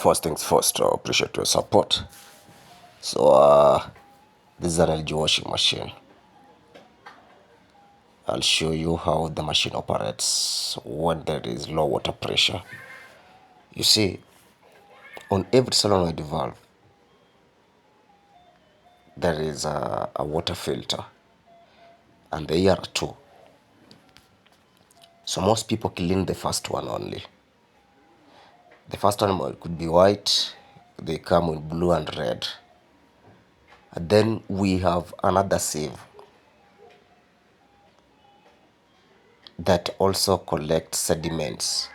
First things first, I appreciate your support. This is an LG washing machine. I'll show you how the machine operates when there is low water pressure. You see, on every solenoid valve, there is a water filter, and there are two. So most people clean the first one only. The first one could be white, they come in blue and red. And then we have another sieve that also collects sediments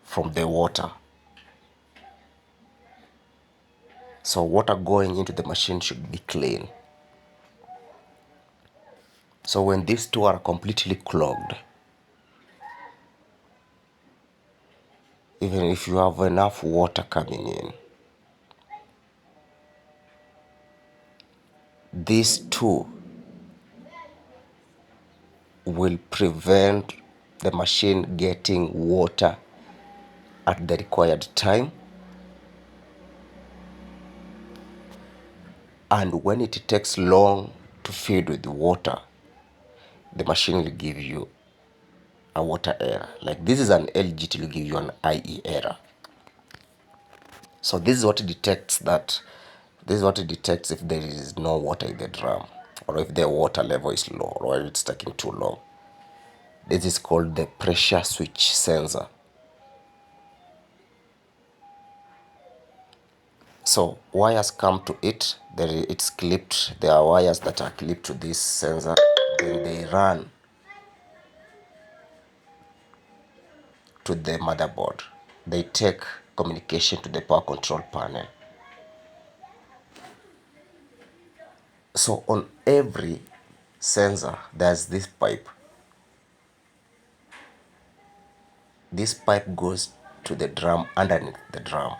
from the water. So water going into the machine should be clean. So when these two are completely clogged, even if you have enough water coming in, these two will prevent the machine getting water at the required time. And when it takes long to feed with water, the machine will give you a water error. Like this is an LG, it will give you an IE error. So this is what it detects if there is no water in the drum, or if the water level is low, or if it's taking too long. This is called the pressure switch sensor. So wires come to it, it's clipped. There are wires that are clipped to this sensor, then they run to the motherboard. They take communication to the power control panel. So on every sensor, there's this pipe. This pipe goes to the drum underneath the drum.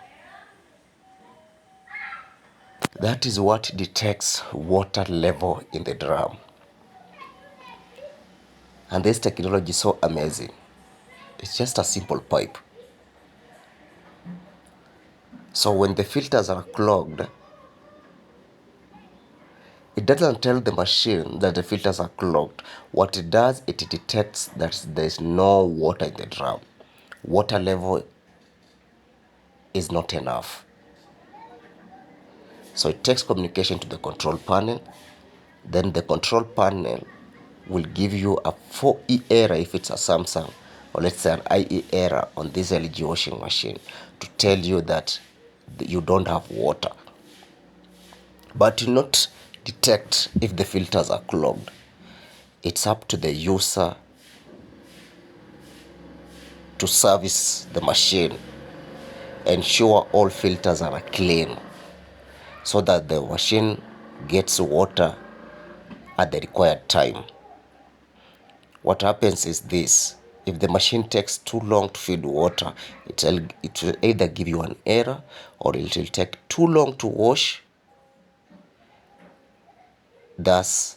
That is what detects water level in the drum. And this technology is so amazing. It's just a simple pipe. So when the filters are clogged, it doesn't tell the machine that the filters are clogged. What it does, it detects that there is no water in the drum. Water level is not enough. So it takes communication to the control panel. Then the control panel will give you a 4E error if it's a Samsung, or let's say an IE error on this LG washing machine, to tell you that you don't have water. But to not detect if the filters are clogged, it's up to the user to service the machine, ensure all filters are clean, so that the machine gets water at the required time. What happens is this: if the machine takes too long to feed water, it will either give you an error, or it will take too long to wash, thus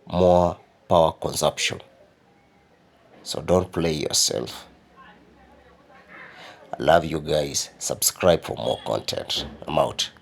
more power consumption. So don't play yourself. I love you guys. Subscribe for more content. I'm out.